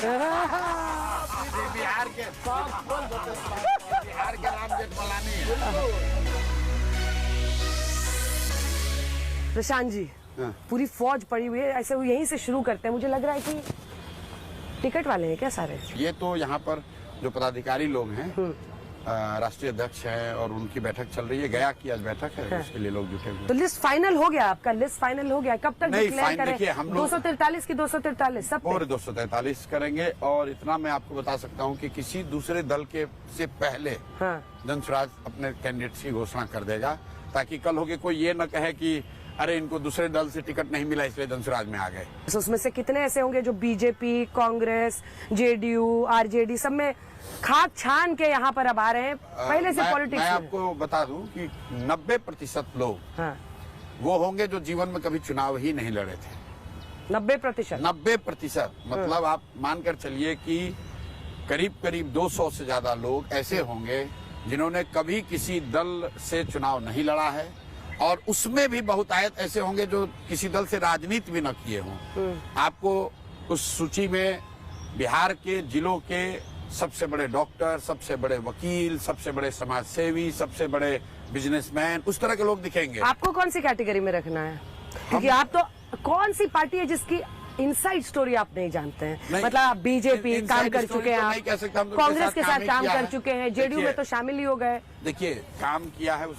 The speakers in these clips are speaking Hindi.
बिहार के नाम जेठमलानी है। प्रशांत जी, पूरी फौज पड़ी हुई है, ऐसे वो यहीं से शुरू करते हैं। मुझे लग रहा है कि टिकट वाले हैं क्या सारे? ये तो यहाँ पर जो पदाधिकारी लोग हैं, राष्ट्रीय अध्यक्ष है और उनकी बैठक चल रही है। गया की आज बैठक है, उसके लिए लोग जुटे हुए। तो लिस्ट फाइनल हो गया आपका? लिस्ट फाइनल हो गया, कब तक डिक्लेयर करें? देखिए, हम लोग 243 की 243 सब और 243 करेंगे। और इतना मैं आपको बता सकता हूँ कि किसी दूसरे दल के से पहले जनसुराज अपने कैंडिडेट्स की घोषणा कर देगा, ताकि कल होके कोई ये न कहे कि अरे इनको दूसरे दल से टिकट नहीं मिला इसलिए जनसुराज में आ गए। तो उसमें से कितने ऐसे होंगे जो बीजेपी, कांग्रेस, जेडीयू, आरजेडी सब में खाक छान के यहाँ पर अब आ रहे हैं पहले से पॉलिटिक्स? मैं आपको बता दूं कि 90% लोग वो होंगे जो जीवन में कभी चुनाव ही नहीं लड़े थे। 90%? 90% मतलब आप मानकर चलिए कि करीब करीब 200 से ज्यादा लोग ऐसे होंगे जिन्होंने कभी किसी दल से चुनाव नहीं लड़ा है, और उसमें भी बहुतायत ऐसे होंगे जो किसी दल से राजनीति भी न किए हों। आपको उस सूची में बिहार के जिलों के सबसे बड़े डॉक्टर, सबसे बड़े वकील, सबसे बड़े समाज सेवी, सबसे बड़े बिजनेसमैन, उस तरह के लोग दिखेंगे। आपको कौन सी कैटेगरी में रखना है? क्योंकि आप तो कौन सी पार्टी है जिसकी इनसाइड स्टोरी आप नहीं जानते हैं? मतलब आप बीजेपी काम कर चुके हैं, आप कांग्रेस के साथ काम कर चुके हैं, जेडीयू में तो शामिल ही हो गए। देखिए, काम किया है उस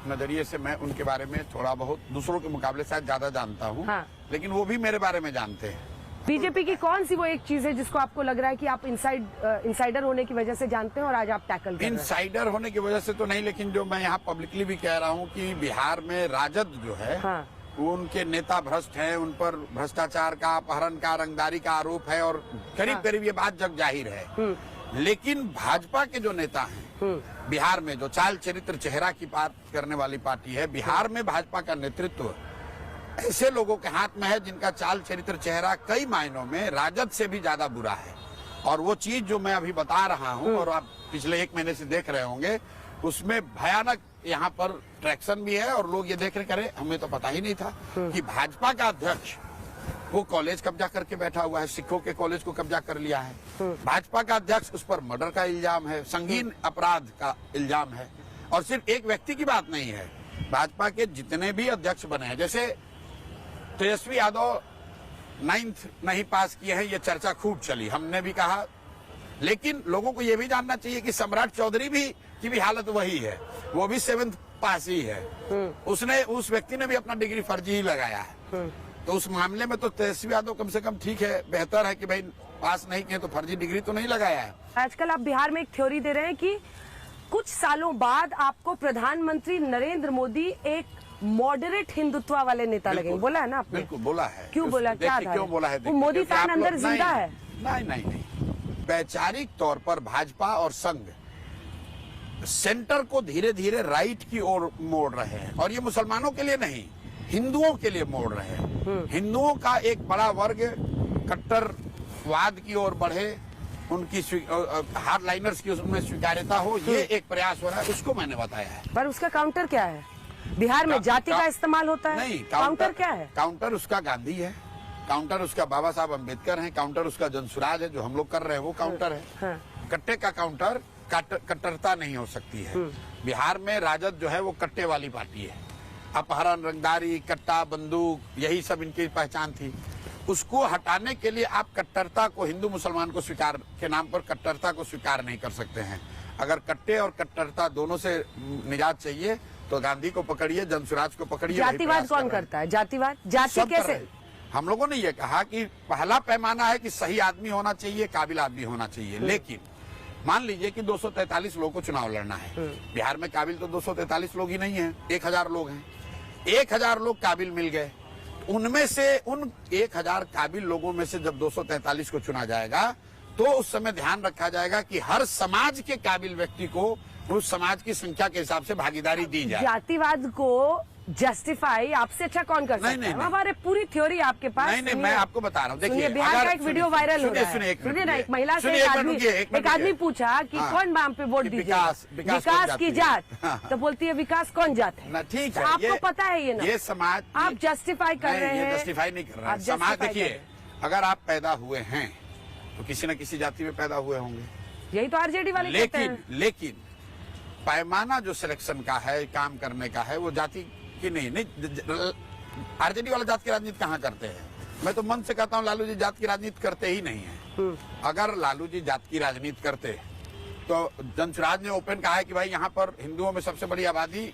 नजरिए से मैं उनके बारे में थोड़ा बहुत दूसरों के मुकाबले शायद ज्यादा जानता हूँ, लेकिन वो भी मेरे बारे में जानते हैं। बीजेपी की कौन सी वो एक चीज है जिसको आपको लग रहा है कि आप इनसाइडर होने की वजह से जानते हैं और आज आप टैकल कर रहे हैं? इनसाइडर होने की वजह से तो नहीं, लेकिन जो मैं यहाँ पब्लिकली भी कह रहा हूँ कि बिहार में राजद जो है उनके नेता भ्रष्ट हैं, उन पर भ्रष्टाचार का, अपहरण का, रंगदारी का आरोप है, और करीब करीब ये बात जग जाहिर है। लेकिन भाजपा के जो नेता हैं बिहार में, जो चाल चरित्र चेहरा की बात करने वाली पार्टी है, बिहार में भाजपा का नेतृत्व ऐसे लोगों के हाथ में है जिनका चाल चरित्र चेहरा कई मायनों में राजद से भी ज्यादा बुरा है। और वो चीज जो मैं अभी बता रहा हूँ और आप पिछले 1 महीने से देख रहे होंगे, उसमें भयानक यहाँ पर ट्रैक्शन भी है। और लोग ये देख रहे, करे हमें तो पता ही नहीं था कि भाजपा का अध्यक्ष वो कॉलेज कब्जा करके बैठा हुआ है, सिखों के कॉलेज को कब्जा कर लिया है। भाजपा का अध्यक्ष, उस पर मर्डर का इल्जाम है, संगीन अपराध का इल्जाम है। और सिर्फ एक व्यक्ति की बात नहीं है, भाजपा के जितने भी अध्यक्ष बने हैं, जैसे तेजस्वी यादव 9th नहीं पास किए हैं, ये चर्चा खूब चली, हमने भी कहा। लेकिन लोगों को ये भी जानना चाहिए कि सम्राट चौधरी भी की भी हालत वही है, वो भी 7th पास ही है। उस व्यक्ति ने भी अपना डिग्री फर्जी ही लगाया है। तो उस मामले में तो तेजस्वी यादव कम से कम ठीक है, बेहतर है कि भाई पास नहीं किए तो फर्जी डिग्री तो नहीं लगाया है। आजकल आप बिहार में एक थ्योरी दे रहे हैं कि कुछ सालों बाद आपको प्रधानमंत्री नरेंद्र मोदी एक मॉडरेट हिंदुत्व वाले नेता लगेंगे। बोला है ना आपने? बिल्कुल बोला है। क्यों बोला, क्या था? क्यों बोला है? वो मोदी फैन अंदर जिंदा है? नहीं। वैचारिक तौर पर भाजपा और संघ सेंटर को धीरे धीरे राइट की ओर मोड़ रहे हैं, और ये मुसलमानों के लिए नहीं, हिंदुओं के लिए मोड़ रहे हैं। हिंदुओं का एक बड़ा वर्ग कट्टरवाद की ओर बढ़े, उनकी हार्डलाइनर्स की उसमें स्वीकार्यता हो, ये एक प्रयास हो रहा है, उसको मैंने बताया है। पर उसका काउंटर क्या है? बिहार में जाति का इस्तेमाल होता है? नहीं, काउंटर क्या है? काउंटर उसका गांधी है, काउंटर उसका बाबा साहब अम्बेडकर है, काउंटर उसका जनसुराज है, जो हम लोग कर रहे हैं वो काउंटर है। कट्टे का काउंटर कट्टरता नहीं हो सकती है। बिहार में राजद जो है वो कट्टे वाली पार्टी है, अपहरण, रंगदारी, कट्टा, बंदूक, यही सब इनकी पहचान थी। उसको हटाने के लिए आप कट्टरता को, हिंदू मुसलमान को स्वीकार के नाम पर कट्टरता को स्वीकार नहीं कर सकते हैं। अगर कट्टे और कट्टरता दोनों से निजात चाहिए तो गांधी को पकड़िए, जनसुराज को पकड़िए। जातिवाद कौन करता है? जातिवाद, जाति कैसे? हम लोगों ने ये कहा कि पहला पैमाना है कि सही आदमी होना चाहिए, काबिल आदमी होना चाहिए। लेकिन मान लीजिए कि 243 लोगों को चुनाव लड़ना है, बिहार में काबिल तो 243 लोग ही नहीं है, 1000 लोग हैं। 1000 लोग काबिल मिल गए, उनमें से उन 1000 काबिल लोगों में से जब 243 को चुना जाएगा तो उस समय ध्यान रखा जाएगा कि हर समाज के काबिल व्यक्ति को उस समाज की संख्या के हिसाब से भागीदारी दी जाए। जातिवाद को जस्टिफाई आपसे अच्छा कौन कर सकता है? हमारे पूरी थ्योरी आपके पास नहीं, मैं आपको बता रहा हूँ। देखिए, बिहार का एक वीडियो वायरल हो रहा है। सुनिए ना, एक महिला से एक आदमी पूछा कि कौन वहाँ पे वोट दीजिए, विकास की जात, तो बोलती है विकास कौन जात है? ठीक है, आपको पता है ये ना, ये समाज आप जस्टिफाई कर रहे हैं। जस्टिफाई नहीं कर रहे हैं। समाज देखिए, अगर आप पैदा हुए हैं तो किसी न किसी जाति में पैदा हुए होंगे। यही तो आरजेडी वाले कहते हैं। लेकिन पैमाना जो सिलेक्शन का है, काम करने का है, वो जाति की नहीं। आरजेडी वाला जात की राजनीति कहाँ करते हैं? मैं तो मन से कहता हूँ लालू जी जात की राजनीति करते ही नहीं है। अगर लालू जी जात की राजनीति करते तो जनसुराज ने ओपन कहा है कि भाई यहाँ पर हिंदुओं में सबसे बड़ी आबादी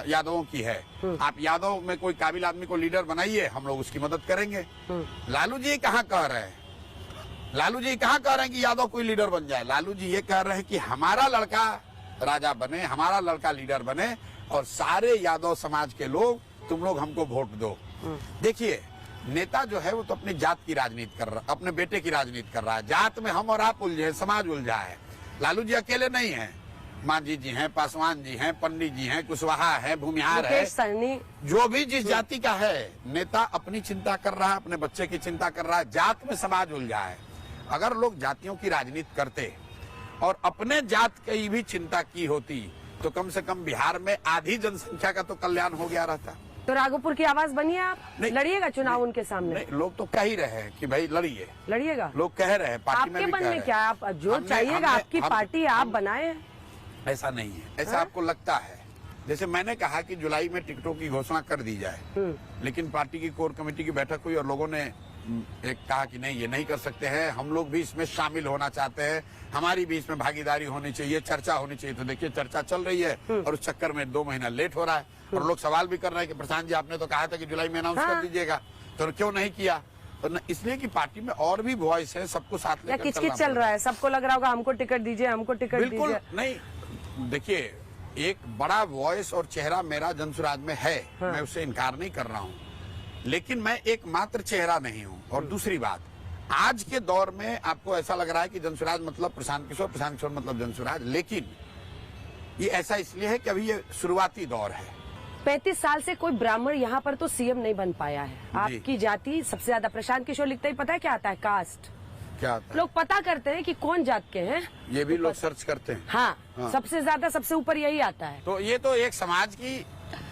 यादवों की है, आप यादव में कोई काबिल आदमी को लीडर बनाइए, हम लोग उसकी मदद करेंगे। लालू जी कहाँ कह रहे हैं? लालू जी कहाँ कह रहे हैं कि यादव कोई लीडर बन जाए? लालू जी ये कह रहे हैं कि हमारा लड़का राजा बने, हमारा लड़का लीडर बने और सारे यादव समाज के लोग तुम लोग हमको वोट दो। देखिए, नेता जो है वो तो अपनी जात की राजनीति कर रहा है, अपने बेटे की राजनीति कर रहा है। जात में हम और आप उलझे, समाज उलझा है। लालू जी अकेले नहीं हैं, मांझी जी हैं, पासवान जी हैं, पंडित जी हैं, कुशवाहा है, भूमिहार है, जो भी जिस जाति का है, नेता अपनी चिंता कर रहा है, अपने बच्चे की चिंता कर रहा है। जात में समाज उलझा है। अगर लोग जातियों की राजनीति करते और अपने जात की भी चिंता की होती तो कम से कम बिहार में आधी जनसंख्या का तो कल्याण हो गया रहता। तो राघोपुर की आवाज बनिए, आप लड़िएगा चुनाव उनके सामने? नहीं, लोग तो कह ही रहे हैं कि भाई लड़िएगा। लोग कह रहे हैं, पार्टी में भी आपके मन में क्या, आप जो चाहिएगा आपकी पार्टी आप बनाए? ऐसा नहीं है, ऐसा आपको लगता है। जैसे मैंने कहा कि जुलाई में टिकटों की घोषणा कर दी जाए, लेकिन पार्टी की कोर कमेटी की बैठक हुई और लोगों ने एक कहा कि नहीं, ये नहीं कर सकते हैं, हम लोग भी इसमें शामिल होना चाहते हैं, हमारी भी इसमें भागीदारी होनी चाहिए, चर्चा होनी चाहिए। तो देखिए, चर्चा चल रही है और उस चक्कर में 2 महीना लेट हो रहा है और लोग सवाल भी कर रहे हैं कि प्रशांत जी आपने तो कहा था कि जुलाई में अनाउंस कर दीजिएगा, तो क्यों नहीं किया? तो इसलिए कि पार्टी में और भी वॉइस है, सबको साथ लेकर किचकिच चल रहा है, सबको लग रहा होगा हमको टिकट दीजिए, हमको टिकट दीजिए। बिल्कुल नहीं, देखिए, एक बड़ा वॉइस और चेहरा मेरा जनसुराज में है, मैं उससे इनकार नहीं कर रहा हूँ, लेकिन मैं एकमात्र चेहरा नहीं हूँ। और दूसरी बात, आज के दौर में आपको ऐसा लग रहा है कि जनसुराज मतलब प्रशांत किशोर, प्रशांत किशोर मतलब जनसुराज, लेकिन ये ऐसा इसलिए है कि अभी ये शुरुआती दौर है। 35 साल से कोई ब्राह्मण यहाँ पर तो सीएम नहीं बन पाया है। आपकी जाति सबसे ज्यादा, प्रशांत किशोर लिखते ही पता है क्या आता है? कास्ट। क्या आता है? लोग पता करते हैं कि कौन जात के हैं, ये भी लोग सर्च करते हैं। हाँ, सबसे ज्यादा, सबसे ऊपर यही आता है। तो ये तो एक समाज की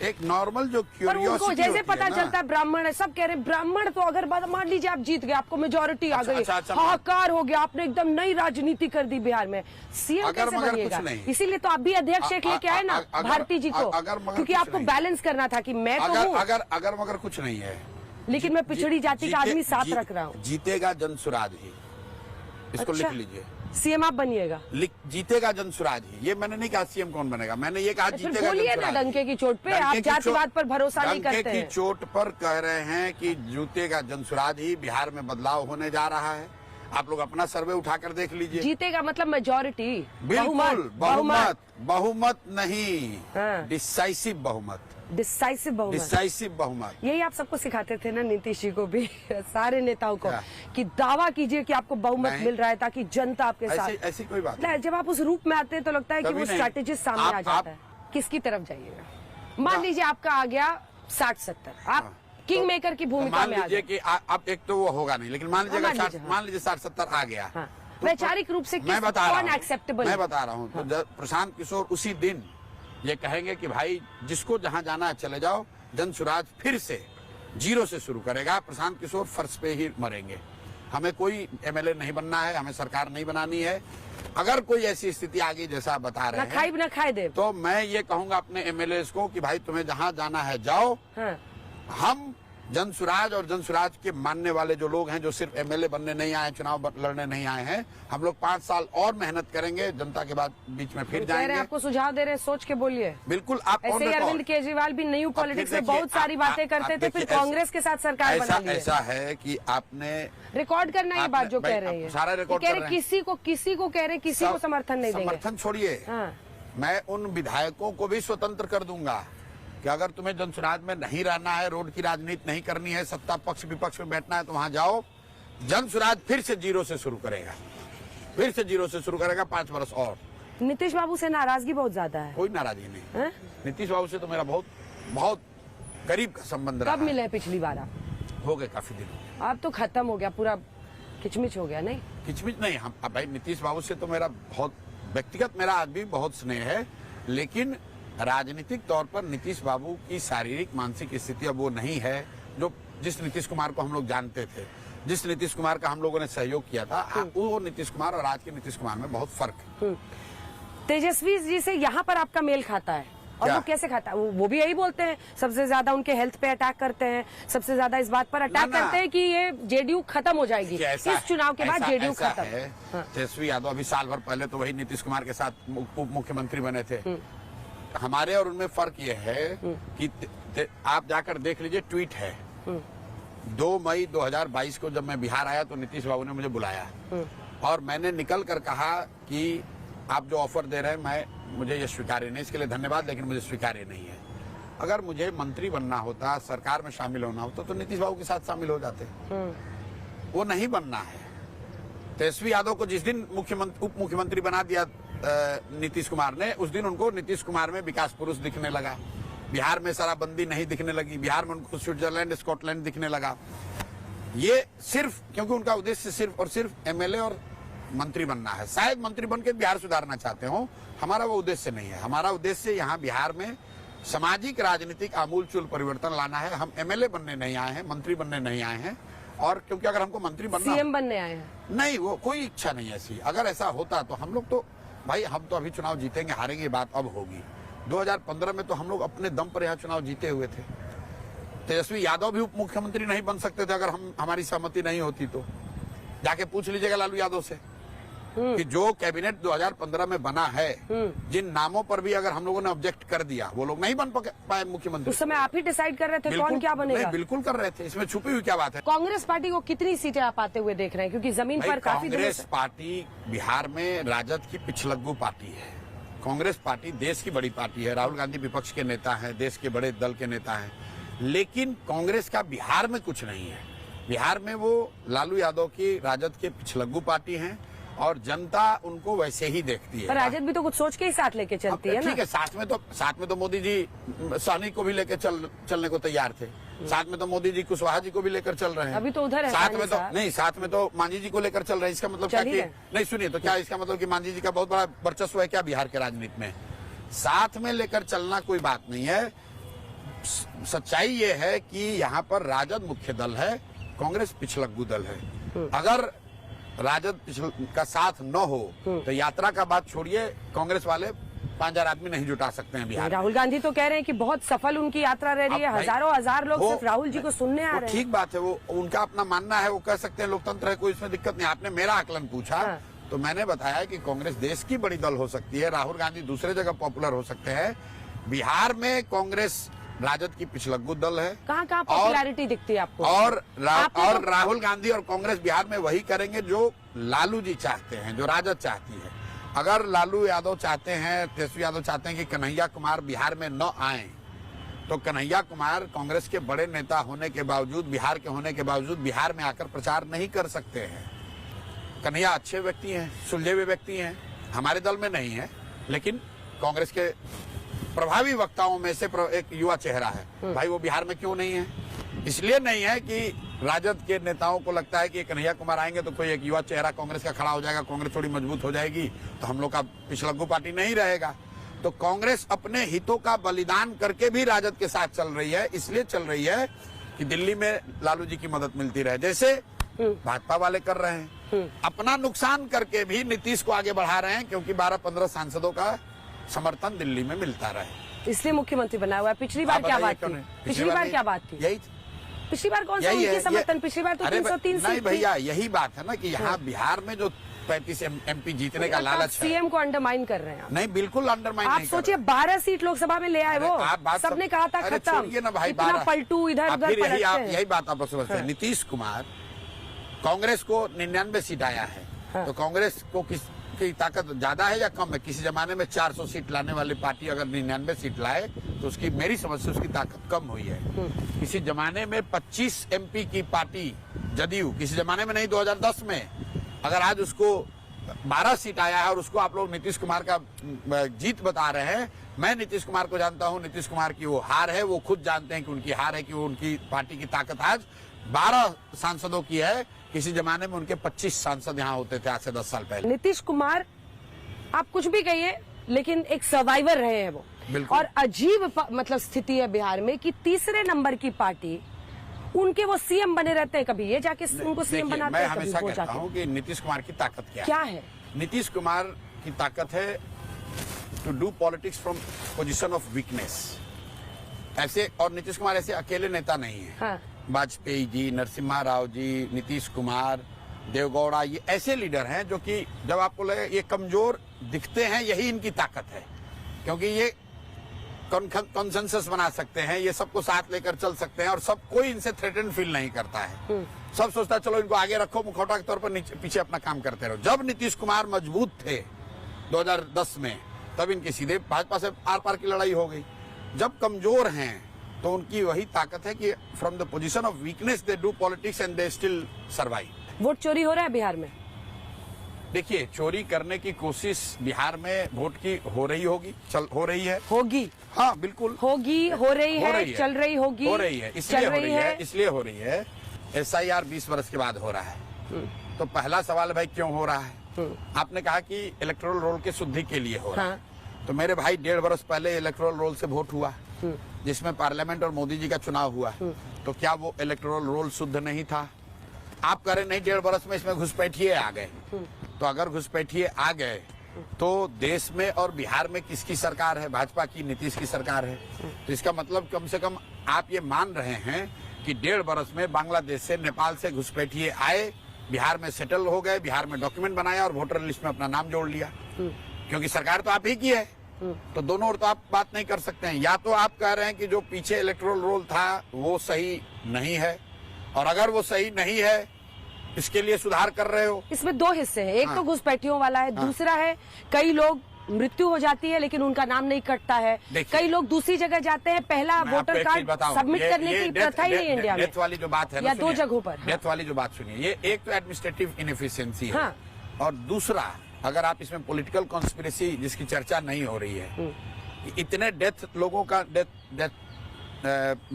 एक नॉर्मल जो क्यूरियोसिटी उनको जैसे पता चलता है ब्राह्मण है, सब कह रहे हैं ब्राह्मण तो अगर मान लीजिए आप जीत गए, आपको मेजोरिटी आ गई, हाहाकार हो गया, आपने एकदम नई राजनीति कर दी बिहार में, सीएम कैसे बनिएगा? इसीलिए तो आप भी अध्यक्ष एक लेके आए ना भारती जी को, क्योंकि आपको बैलेंस करना था कि मैं तो हूँ, अगर मगर कुछ नहीं है, लेकिन मैं पिछड़ी जाति का आदमी साथ रख रहा हूँ। जीतेगा जनसुराज ही, इसको लिख लीजिए। सीएम आप बनिएगा? जीतेगा जनसुराज ही। ये मैंने नहीं कहा सीएम कौन बनेगा, मैंने ये कहा जीतेगा जनसुराज। डंके की चोट पे आप जातिवाद पर भरोसा नहीं करते हैं। डंके की चोट पर कह रहे हैं कि जीतेगा जनसुराज ही, बिहार में बदलाव होने जा रहा है। आप लोग अपना सर्वे उठाकर देख लीजिए। जीतेगा मतलब मेजोरिटी, बिल्कुल बहुमत नहीं, डिसाइसिव बहुमत। डिसाइसिव बहुमत। यही आप सबको सिखाते थे ना, नीतीश जी को भी, सारे नेताओं को, कि दावा कीजिए कि आपको बहुमत मिल रहा है ताकि जनता आपके साथ। ऐसी कोई बात नहीं। जब आप उस रूप में आते हैं तो लगता है कि वो स्ट्रैटेजी सामने आ जाता है। किसकी तरफ जाइएगा? मान लीजिए आपका आ गया 60-70, आप किंग मेकर की भूमिका में आ गए कि अब एक तो वो होगा नहीं, लेकिन मान लीजिए 60-70 आ गया, वैचारिक रूप से मैं बता रहा हूँ, तो प्रशांत किशोर उसी दिन ये कहेंगे कि भाई जिसको जहां जाना है चले जाओ, जनसुराज फिर से 0 से शुरू करेगा, प्रशांत किशोर फर्श पे ही मरेंगे। हमें कोई एमएलए नहीं बनना है, हमें सरकार नहीं बनानी है। अगर कोई ऐसी स्थिति आ गई जैसा आप बता रहे हैं, खाई दे, तो मैं ये कहूंगा अपने एमएलए को कि भाई तुम्हें जहां जाना है जाओ। हम जनसुराज और जनसुराज के मानने वाले जो लोग हैं, जो सिर्फ एमएलए बनने नहीं आए, चुनाव लड़ने नहीं आए हैं, हम लोग 5 साल और मेहनत करेंगे, जनता के बाद बीच में फिर जाएंगे। आपको सुझाव दे रहे हैं, सोच के बोलिए। बिल्कुल, आप ऐसे अरविंद केजरीवाल भी न्यू पॉलिटिक्स में बहुत सारी बातें करते थे, फिर कांग्रेस के साथ सरकार बना ली। ऐसा है कि आपने रिकॉर्ड करना ये बात जो कह रही है, सारा रिकॉर्ड कह रहे किसी को कह रहे किसी को समर्थन नहीं देंगे। समर्थन छोड़िए, मैं उन विधायकों को भी स्वतंत्र कर दूंगा कि अगर तुम्हें जनसुराज में नहीं रहना है, रोड की राजनीति नहीं करनी है, सत्ता पक्ष विपक्ष में बैठना है, तो वहां जाओ। जनसुराज फिर से 0 से शुरू करेगा, 5 वर्ष और। नीतीश बाबू से नाराजगी बहुत ज्यादा है? कोई नाराजगी नहीं। नीतीश बाबू से तो मेरा बहुत करीब का संबंध रहा। कब मिले पिछली बार आप? हो गए काफी दिन। अब तो खत्म हो गया, पूरा किचमिच हो गया। नहीं किचमिच नहीं, हम भाई नीतीश बाबू से तो मेरा बहुत व्यक्तिगत, मेरा आज भी बहुत स्नेह है, लेकिन राजनीतिक तौर पर नीतीश बाबू की शारीरिक मानसिक स्थिति अब वो नहीं है जो जिस नीतीश कुमार को हम लोग जानते थे। जिस नीतीश कुमार का हम लोगों ने सहयोग किया था, वो नीतीश कुमार और आज के नीतीश कुमार में बहुत फर्क है। तेजस्वी जी से यहाँ पर आपका मेल खाता है, और वो कैसे खाता है? वो भी यही बोलते हैं, सबसे ज्यादा उनके हेल्थ पे अटैक करते हैं, सबसे ज्यादा इस बात पर अटैक करते हैं कि ये जेडीयू खत्म हो जाएगी, इस चुनाव के बाद जेडीयू खत्म है। तेजस्वी यादव अभी साल भर पहले तो वही नीतीश कुमार के साथ उप मुख्यमंत्री बने थे। हमारे और उनमें फर्क ये है कि आप जाकर देख लीजिए, ट्वीट है 2 मई 2022 को जब मैं बिहार आया तो नीतीश बाबू ने मुझे बुलाया और मैंने निकल कर कहा कि आप जो ऑफर दे रहे हैं मुझे ये स्वीकार्य नहीं, इसके लिए धन्यवाद, लेकिन मुझे स्वीकार्य नहीं है। अगर मुझे मंत्री बनना होता, सरकार में शामिल होना होता तो नीतीश बाबू के साथ शामिल हो जाते। वो नहीं बनना है। तेजस्वी यादव को जिस दिन उप मुख्यमंत्री बना दिया नीतीश कुमार ने, उस दिन उनको नीतीश कुमार में विकास पुरुष दिखने लगा, बिहार में शराबबंदी नहीं दिखने लगी, बिहार में उनको स्विट्जरलैंड स्कॉटलैंड दिखने लगा। ये सिर्फ क्योंकि उनका उद्देश्य सिर्फ और सिर्फ एमएलए और मंत्री बनना है। शायद मंत्री बनकर बिहार सुधारना चाहते हो, हमारा वो उद्देश्य नहीं है। हमारा उद्देश्य यहाँ बिहार में सामाजिक राजनीतिक आमूलचूल परिवर्तन लाना है। हम एमएलए बनने नहीं आए हैं, मंत्री बनने नहीं आए हैं। और क्योंकि अगर हमको मंत्री बनना, सीएम बनने आए हैं, नहीं, वो कोई इच्छा नहीं ऐसी। अगर ऐसा होता तो हम लोग तो भाई, हम तो अभी चुनाव जीतेंगे, हारेंगे, ये बात अब होगी। 2015 में तो हम लोग अपने दम पर यहाँ चुनाव जीते हुए थे। तेजस्वी यादव भी उप मुख्यमंत्री नहीं बन सकते थे अगर हमारी सहमति नहीं होती तो। जाके पूछ लीजिएगा लालू यादव से कि जो कैबिनेट 2015 में बना है, जिन नामों पर भी अगर हम लोगों ने ऑब्जेक्ट कर दिया, वो लोग नहीं बन पाए मुख्यमंत्री। उस समय आप ही डिसाइड कर रहे थे कौन क्या बनेगा? नहीं, बिल्कुल कर रहे थे, इसमें छुपी हुई क्या बात है। कांग्रेस पार्टी को कितनी सीटें आप आते हुए देख रहे हैं? क्योंकि जमीन पर काफी कांग्रेस पार्टी बिहार में राजद की पिछलग्गू पार्टी है। कांग्रेस पार्टी देश की बड़ी पार्टी है, राहुल गांधी विपक्ष के नेता हैं, देश के बड़े दल के नेता हैं, लेकिन कांग्रेस का बिहार में कुछ नहीं है। बिहार में वो लालू यादव की राजद के पिछलग्गू पार्टी हैं और जनता उनको वैसे ही देखती है। पर राजद भी तो कुछ सोच के ही साथ लेके चलती है ना। ठीक है, साथ में तो मोदी जी सहनी को भी लेकर चलने को तैयार थे। साथ में तो मोदी जी कुशवाहा जी को भी लेकर चल रहे हैं। अभी तो उधर है साथ में तो मांझी जी को लेकर चल रहे हैं। इसका मतलब क्या कि नहीं, सुनिए तो, क्या इसका मतलब कि मांझी जी का बहुत बड़ा वर्चस्व है क्या बिहार के राजनीति में? साथ में लेकर चलना कोई बात नहीं है। सच्चाई ये है कि यहाँ पर राजद मुख्य दल है, कांग्रेस पिछलग्गू दल है। अगर राजद का साथ न हो तो यात्रा का बात छोड़िए, कांग्रेस वाले 5000 आदमी नहीं जुटा सकते हैं बिहार। राहुल गांधी तो कह रहे हैं कि बहुत सफल उनकी यात्रा रह रही है, हजारों हजार लोग सिर्फ राहुल जी को सुनने आ रहे हैं। ठीक बात है, वो उनका अपना मानना है, वो कह सकते हैं, लोकतंत्र है, कोई इसमें दिक्कत नहीं। आपने मेरा आकलन पूछा तो मैंने बताया कि कांग्रेस देश की बड़ी दल हो सकती है, राहुल गांधी दूसरे जगह पॉपुलर हो सकते हैं। बिहार में कांग्रेस राजद की पिछलग्गू दल है। कहाँ पॉपुलैरिटी दिखती है आपको? और राहुल गांधी और कांग्रेस बिहार में वही करेंगे जो लालू जी चाहते हैं, जो राजद चाहती है। अगर लालू यादव चाहते हैं, तेजस्वी यादव चाहते हैं कि कन्हैया कुमार बिहार में न आए, तो कन्हैया कुमार कांग्रेस के बड़े नेता होने के बावजूद, बिहार के होने के बावजूद बिहार में आकर प्रचार नहीं कर सकते हैं। कन्हैया अच्छे व्यक्ति हैं, सुलझे हुए व्यक्ति हैं, हमारे दल में नहीं है, लेकिन कांग्रेस के प्रभावी वक्ताओं में से एक युवा चेहरा है। भाई वो बिहार में क्यों नहीं है? इसलिए नहीं है कि राजद के नेताओं को लगता है कि कन्हैया कुमार आएंगे तो कोई एक युवा चेहरा कांग्रेस का खड़ा हो जाएगा, कांग्रेस थोड़ी मजबूत हो जाएगी, तो हम लोग का पिछलग्गू पार्टी नहीं रहेगा। तो कांग्रेस अपने हितों का बलिदान करके भी राजद के साथ चल रही है। इसलिए चल रही है कि दिल्ली में लालू जी की मदद मिलती रहे, जैसे भाजपा वाले कर रहे हैं। अपना नुकसान करके भी नीतीश को आगे बढ़ा रहे हैं, क्योंकि 12-15 सांसदों का समर्थन दिल्ली में मिलता रहे, इसलिए मुख्यमंत्री बना हुआ है। पिछली बार क्या बात थी? पिछली बार क्या बात थी? यही पिछली बार कौन सा उनकी समर्थन? पिछली बार तो 303 सीट। नहीं भैया, यही बात है ना कि यहाँ बिहार में जो 35 MP जीतने का लालच है, सीएम को अंडरमाइन कर रहे हैं। नहीं, बिल्कुल अंडरमाइन नहीं। आप सोचिए 12 सीट लोकसभा में ले आए वो, सबने कहा था खत्म, ना भाई, इतना पलटू इधर उधर। यही बात आप समझते हैं। नीतीश कुमार, कांग्रेस को 99 सीट आया है, तो कांग्रेस को की ताकत ज्यादा है या कम है? किसी जमाने में 400 सीट लाने वाली पार्टी अगर 99 सीट लाए तो उसकी, मेरी समझ से उसकी ताकत कम हुई है। किसी जमाने में 25 MP की पार्टी जदयू, किसी जमाने में नहीं, 2010 में, अगर आज उसको 12 सीट आया है और उसको आप लोग नीतीश कुमार का जीत बता रहे हैं। मैं नीतीश कुमार को जानता हूं, नीतीश कुमार की वो हार है, वो खुद जानते हैं कि उनकी हार है, कि वो उनकी पार्टी की ताकत आज 12 सांसदों की है। किसी जमाने में उनके 25 सांसद यहाँ होते थे आज से 10 साल पहले। नीतीश कुमार, आप कुछ भी कहिए, लेकिन एक सर्वाइवर रहे हैं वो। और अजीब मतलब स्थिति है बिहार में कि तीसरे नंबर की पार्टी उनके वो सीएम बने रहते हैं, कभी ये जाके उनको सीएम बनाते मैं हैं, हमेशा कभी वो कहता जाके। हूँ कि नीतीश कुमार की ताकत क्या है? नीतीश कुमार की ताकत है to do politics from position of weakness. ऐसे, और नीतीश कुमार ऐसे अकेले नेता नहीं है। हाँ। वाजपेयी जी, नरसिम्हा राव जी, नीतीश कुमार, देवगौड़ा, ये ऐसे लीडर हैं जो कि जब आपको लगे ये कमजोर दिखते हैं, यही इनकी ताकत है, क्योंकि ये कॉन्सेंसस बना सकते हैं, ये सबको साथ लेकर चल सकते हैं और सब कोई इनसे थ्रेटन फील नहीं करता है। सब सोचता है चलो इनको आगे रखो, मुखौटा के तौर पर पीछे अपना काम करते रहो। जब नीतीश कुमार मजबूत थे 2010 में, तब इनकी सीधे भाजपा से आर पार की लड़ाई हो गई। जब कमजोर हैं तो उनकी वही ताकत है कि from the position of weakness they do politics and they still survive. Vote चोरी हो रहा है बिहार में? देखिए, चोरी करने की कोशिश बिहार में वोट की हो रही होगी, हो रही है, होगी। हाँ बिल्कुल होगी, हो रही है, चल रही होगी, हो रही है, इसलिए हो रही है, इसलिए हो रही है। SIR 20 वर्ष के बाद हो रहा है। तो पहला सवाल भाई क्यों हो रहा है? आपने कहा कि इलेक्टोरल रोल के शुद्धि के लिए हो रहा है। तो मेरे भाई 1.5 वर्ष पहले इलेक्टोरल रोल से वोट हुआ, जिसमें पार्लियामेंट और मोदी जी का चुनाव हुआ। तो क्या वो इलेक्टोरल रोल शुद्ध नहीं था? आप कह रहे नहीं 1.5 वर्ष में इसमें घुसपैठिए आ गए। तो अगर घुसपैठिए आ गए तो देश में और बिहार में किसकी सरकार है? भाजपा की, नीतीश की सरकार है। तो इसका मतलब कम से कम आप ये मान रहे हैं कि 1.5 वर्ष में बांग्लादेश से, नेपाल से घुसपैठिए आए, बिहार में सेटल हो गए, बिहार में डॉक्यूमेंट बनाया और वोटर लिस्ट में अपना नाम जोड़ लिया, क्योंकि सरकार तो आप ही की है। तो दोनों ओर तो आप बात नहीं कर सकते हैं। या तो आप कह रहे हैं कि जो पीछे इलेक्टोरल रोल था वो सही नहीं है, और अगर वो सही नहीं है इसके लिए सुधार कर रहे हो। इसमें 2 हिस्से हैं, एक तो घुसपैठियों वाला है, दूसरा है कई लोग मृत्यु हो जाती है लेकिन उनका नाम नहीं कटता है। कई लोग दूसरी जगह जाते हैं, पहला वोटर कार्ड सबमिट करने की प्रथा ही नहीं इंडिया में। डेथ वाली जो बात है या 2 जगहों पर डेथ वाली जो बात सुनिए, ये एक तो एडमिनिस्ट्रेटिव इनएफिशिएंसी है। हाँ। और दूसरा, अगर आप इसमें पॉलिटिकल कॉन्स्पिरेसी जिसकी चर्चा नहीं हो रही है, इतने डेथ लोगों का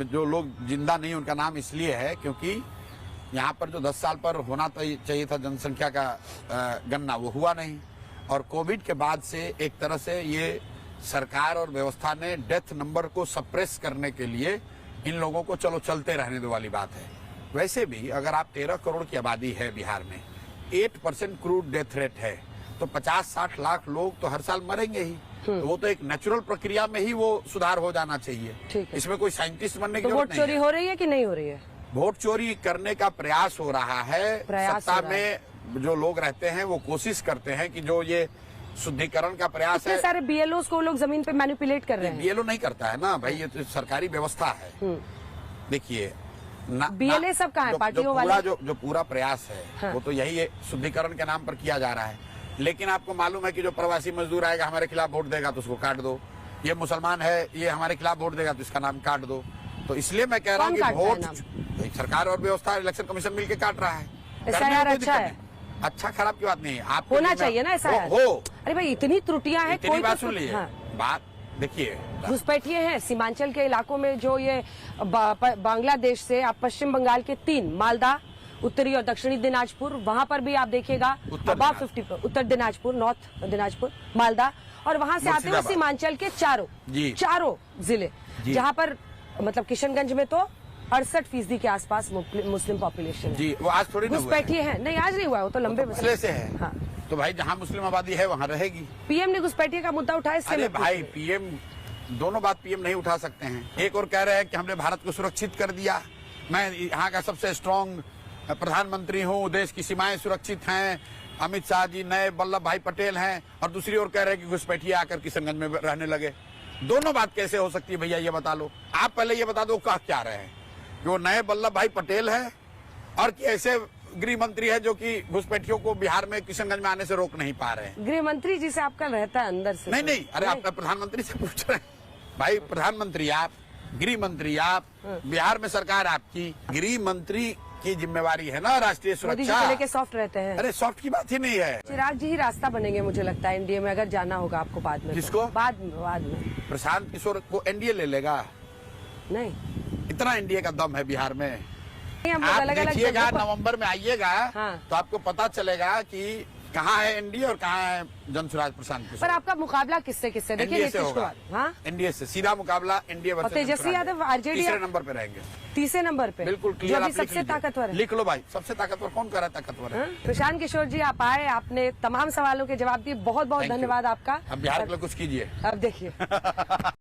जो लोग जिंदा नहीं उनका नाम इसलिए है क्योंकि यहाँ पर जो 10 साल पर होना चाहिए था जनसंख्या का गणना, वो हुआ नहीं। और कोविड के बाद से एक तरह से ये सरकार और व्यवस्था ने डेथ नंबर को सप्रेस करने के लिए इन लोगों को चलो चलते रहने दो वाली बात है। वैसे भी अगर आप 13 करोड़ की आबादी है बिहार में, 8% क्रूड डेथ रेट है, तो 50-60 लाख लोग तो हर साल मरेंगे ही। तो वो तो एक नेचुरल प्रक्रिया में ही वो सुधार हो जाना चाहिए। इसमें कोई साइंटिस्ट बनने की जरूरत नहीं है। वोट चोरी हो रही है कि नहीं हो रही है? वोट चोरी करने का प्रयास हो रहा है। सत्ता में जो लोग रहते हैं वो कोशिश करते हैं कि जो ये शुद्धिकरण का प्रयास है। सारे BLOs को लोग जमीन पे मैनिपुलेट कर रहे हैं। BLO नहीं करता है ना भाई, ये तो सरकारी व्यवस्था है। देखिए BLA सब कहाँ है? पार्टियों वाले जो पूरा प्रयास है, हाँ। वो तो यही शुद्धिकरण के नाम पर किया जा रहा है। लेकिन आपको मालूम है कि जो प्रवासी मजदूर आएगा हमारे खिलाफ वोट देगा तो उसको काट दो, ये मुसलमान है ये हमारे खिलाफ वोट देगा तो इसका नाम काट दो। तो इसलिए मैं कह रहा हूँ कि वोट सरकार और व्यवस्था, इलेक्शन कमीशन मिलके काट रहा है। अच्छा है, अच्छा खराब की बात नहीं है, आप होना चाहिए ना ऐसा हो। अरे भाई इतनी त्रुटियां हैं, कोई बात सुन लीजिए। बात देखिए, घुसपैठिए हैं सीमांचल के इलाकों में, जो ये बांग्लादेश से आप पश्चिम बंगाल के 3 मालदा, उत्तरी और दक्षिणी दिनाजपुर, वहां पर भी आप देखिएगा उत्तर दिनाजपुर, नॉर्थ दिनाजपुर, मालदा, और वहां से आते हुए सीमांचल के चारों जिले, जहां पर मतलब किशनगंज में तो 68% के आसपास मुस्लिम पॉपुलेशन है। जी, वो आज थोड़ी घुसपैठिए हैं। नहीं, आज नहीं हुआ, वो तो लंबे मसले से है। हाँ। तो भाई जहाँ मुस्लिम आबादी है वहाँ रहेगी। PM ने घुसपैठिए का मुद्दा उठाया। अरे भाई PM दोनों बात PM नहीं उठा सकते हैं। एक और कह रहे हैं कि हमने भारत को सुरक्षित कर दिया, मैं यहाँ का सबसे स्ट्रॉन्ग प्रधानमंत्री हूँ, देश की सीमाएं सुरक्षित हैं, अमित शाह जी नए वल्लभ भाई पटेल हैं, और दूसरी ओर कह रहे हैं कि घुसपैठिए आकर किशनगंज में रहने लगे। दोनों बात कैसे हो सकती है भैया, ये बता लो। आप पहले ये बता दो कह क्या रहे हैं, कि वो नए वल्लभ भाई पटेल है और कि ऐसे गृह मंत्री है जो कि घुसपैठियों को बिहार में किशनगंज में आने से रोक नहीं पा रहे हैं। गृह मंत्री जी से आपका रहता है अंदर से? नहीं, अरे आप प्रधानमंत्री से पूछ रहे हैं भाई। प्रधानमंत्री आप, गृह मंत्री आप, बिहार में सरकार आपकी, गृह मंत्री की जिम्मेवारी है ना राष्ट्रीय सुरक्षा। लेके सॉफ्ट रहते हैं। अरे सॉफ्ट की बात ही नहीं है। चिराग जी ही रास्ता बनेंगे मुझे लगता है NDA में, अगर जाना होगा आपको बाद में। किसको? बाद में प्रशांत किशोर को NDA ले लेगा? नहीं, इतना NDA का दम है बिहार में। हम आप अलग-अलग देखिएगा, नवंबर में आइएगा, हाँ। तो आपको पता चलेगा कि कहाँ है एनडीए और कहाँ है जनसुराज प्रशांत किशोर। पर आपका मुकाबला किससे देखिए एनडीए से होगा। हाँ, एनडीए से सीधा मुकाबला NDA versus Tejashwi Yadav RJD तीसरे नंबर पे रहेंगे। तीसरे नंबर पे बिल्कुल जो क्लियर, अभी सबसे ताकतवर है। लिख लो भाई, सबसे ताकतवर कौन कह रहा है ताकतवर है? प्रशांत किशोर जी आप आए, आपने तमाम सवालों के जवाब दिए, बहुत बहुत Thank you. धन्यवाद आपका। अब बिहार के लिए कुछ कीजिए। अब देखिए